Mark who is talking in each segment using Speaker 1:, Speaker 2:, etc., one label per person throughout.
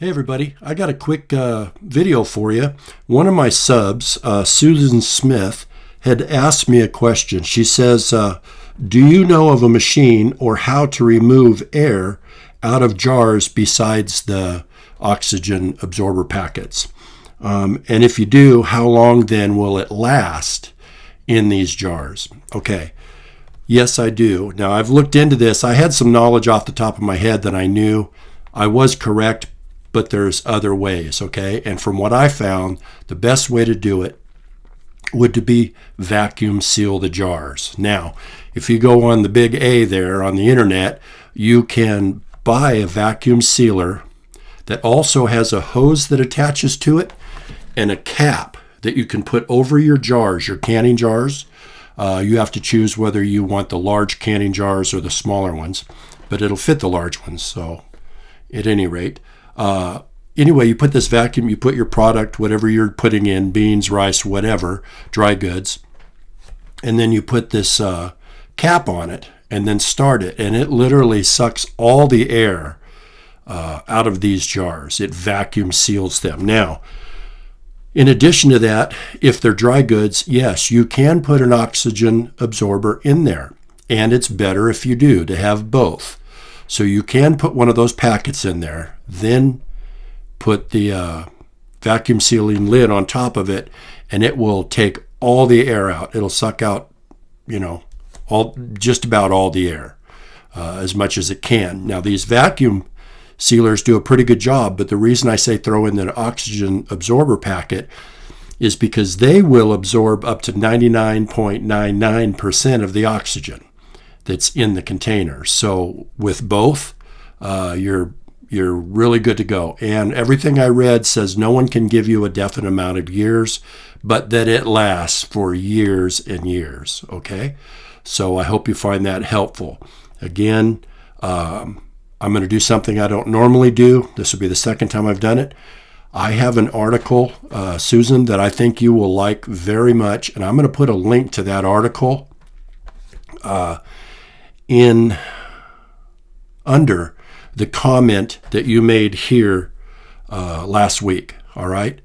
Speaker 1: Hey everybody, I got a quick video for you. One of my subs, Susan Smith, had asked me a question. She says, do you know of a machine or how to remove air out of jars besides the oxygen absorber packets? And if you do, how long then will it last in these jars? Okay, yes I do. Now I've looked into this. I had some knowledge off the top of my head that I knew I was correct, but there's other ways, okay? And from what I found, the best way to do it would to be vacuum seal the jars. Now, if you go on the big A there on the internet, you can buy a vacuum sealer that also has a hose that attaches to it and a cap that you can put over your jars, your canning jars. You have to choose whether you want the large canning jars or the smaller ones, but it'll fit the large ones, so at any rate. Anyway, you put this vacuum, you put your product, whatever you're putting in, beans, rice, whatever, dry goods, and then you put this cap on it and then start it, and it literally sucks all the air out of these jars. It vacuum seals them. Now, in addition to that, if they're dry goods, yes, you can put an oxygen absorber in there, and it's better if you do to have both. So you can put one of those packets in there, then put the vacuum sealing lid on top of it, and it will take all the air out. It'll suck out, just about all the air, as much as it can. Now, these vacuum sealers do a pretty good job, but the reason I say throw in the oxygen absorber packet is because they will absorb up to 99.99% of the oxygen that's in the container. So with both, you're really good to go. And everything I read says no one can give you a definite amount of years, but that it lasts for years and years. Okay, so I hope you find that helpful. Again, I'm going to do something I don't normally do. This will be the second time I've done it. I have an article, Susan, that I think you will like very much, and I'm going to put a link to that article in under the comment that you made here last week. All right,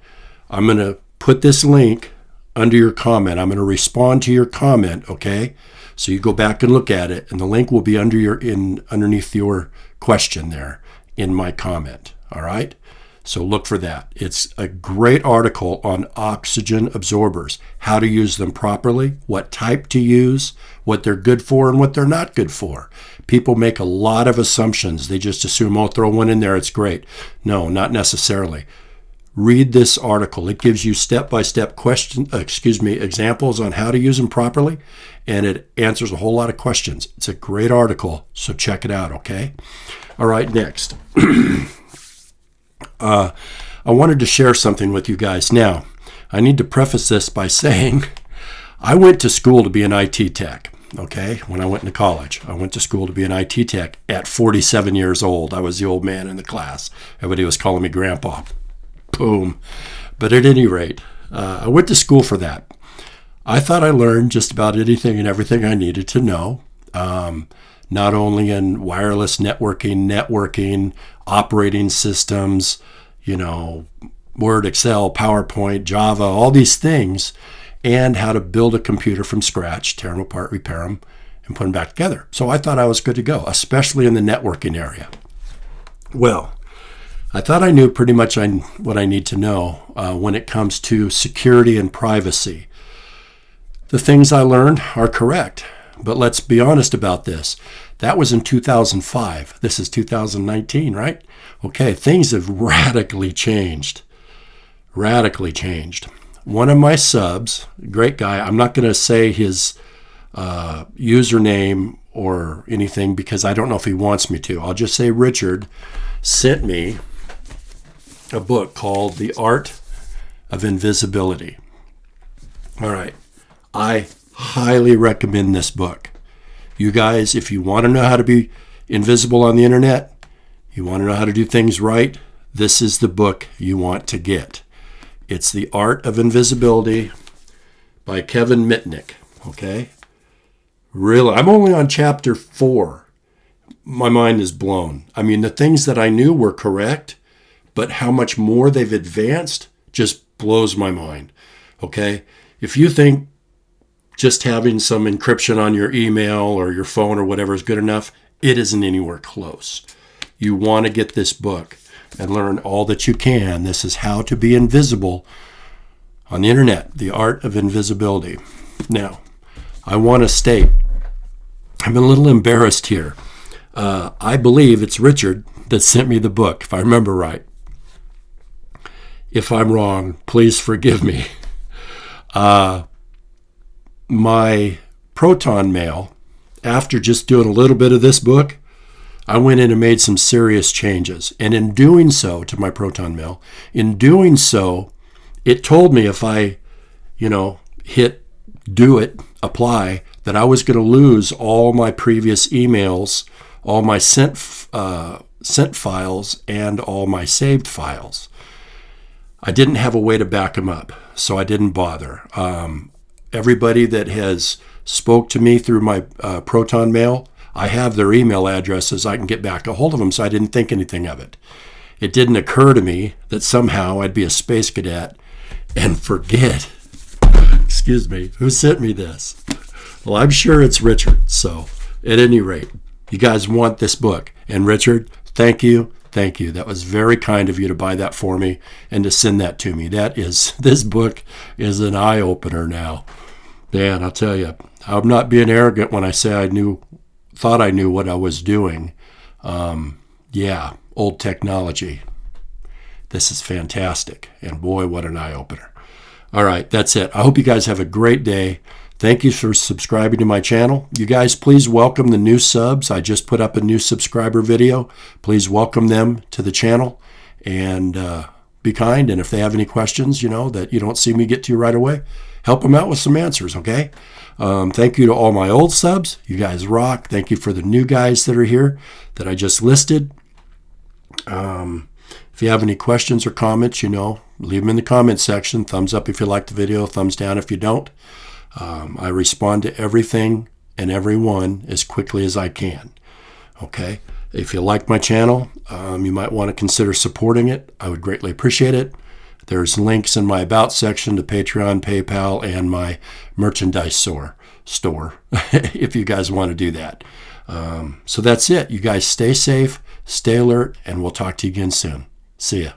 Speaker 1: I'm going to put this link under your comment. I'm going to respond to your comment. Okay, so you go back and look at it, and the link will be underneath your question there in my comment. All right, so look for that. It's a great article on oxygen absorbers, how to use them properly, what type to use, what they're good for and what they're not good for. People make a lot of assumptions. They just assume, oh, throw one in there, it's great. No, not necessarily. Read this article. It gives you step-by-step examples on how to use them properly, and it answers a whole lot of questions. It's a great article, so check it out, okay? All right, next. I wanted to share something with you guys. Now, I need to preface this by saying I went to school to be an IT tech, okay? When I went into college, I went to school to be an IT tech at 47 years old. I was the old man in the class. Everybody was calling me grandpa. Boom. But at any rate, I went to school for that. I thought I learned just about anything and everything I needed to know, not only in wireless networking, operating systems, Word, Excel, PowerPoint, Java, all these things, and how to build a computer from scratch, tear them apart, repair them, and put them back together. So I thought I was good to go, especially in the networking area. Well, I thought I knew pretty much what I need to know when it comes to security and privacy. The things I learned are correct, but let's be honest about this. That was in 2005. This is 2019, right? Okay, things have radically changed. Radically changed. One of my subs, great guy, I'm not going to say his username or anything because I don't know if he wants me to. I'll just say Richard sent me a book called The Art of Invisibility. All right. I highly recommend this book. You guys, if you want to know how to be invisible on the internet, you want to know how to do things right, this is the book you want to get. It's The Art of Invisibility by Kevin Mitnick. Okay? Really, I'm only on chapter 4. My mind is blown. I mean, the things that I knew were correct, but how much more they've advanced just blows my mind. Okay? If you think just having some encryption on your email or your phone or whatever is good enough, it isn't anywhere close. You want to get this book and learn all that you can. This is How to Be Invisible on the Internet, The Art of Invisibility. Now, I want to state, I'm a little embarrassed here. I believe it's Richard that sent me the book, if I remember right. If I'm wrong, please forgive me. My Proton mail, after just doing a little bit of this book, I went in and made some serious changes. And in doing so, to my Proton mail, in doing so, it told me if I, hit do it, apply, that I was going to lose all my previous emails, all my sent files, and all my saved files. I didn't have a way to back them up, so I didn't bother. Everybody that has spoke to me through my Proton mail, I have their email addresses. I can get back a hold of them, so I didn't think anything of it. It didn't occur to me that somehow I'd be a space cadet and forget, excuse me, who sent me this? Well, I'm sure it's Richard. So at any rate, you guys want this book. And Richard, thank you. Thank you. That was very kind of you to buy that for me and to send that to me. This book is an eye-opener now. Man, I'll tell you, I'm not being arrogant when I say thought I knew what I was doing. Old technology. This is fantastic. And boy, what an eye-opener. All right, that's it. I hope you guys have a great day. Thank you for subscribing to my channel. You guys, please welcome the new subs. I just put up a new subscriber video. Please welcome them to the channel and be kind. And if they have any questions, that you don't see me get to right away, help them out with some answers, okay? Thank you to all my old subs. You guys rock. Thank you for the new guys that are here that I just listed. If you have any questions or comments, leave them in the comment section. Thumbs up if you like the video, thumbs down if you don't. I respond to everything and everyone as quickly as I can. Okay? If you like my channel, you might want to consider supporting it. I would greatly appreciate it. There's links in my About section to Patreon, PayPal, and my merchandise store if you guys want to do that. So that's it. You guys stay safe, stay alert, and we'll talk to you again soon. See ya.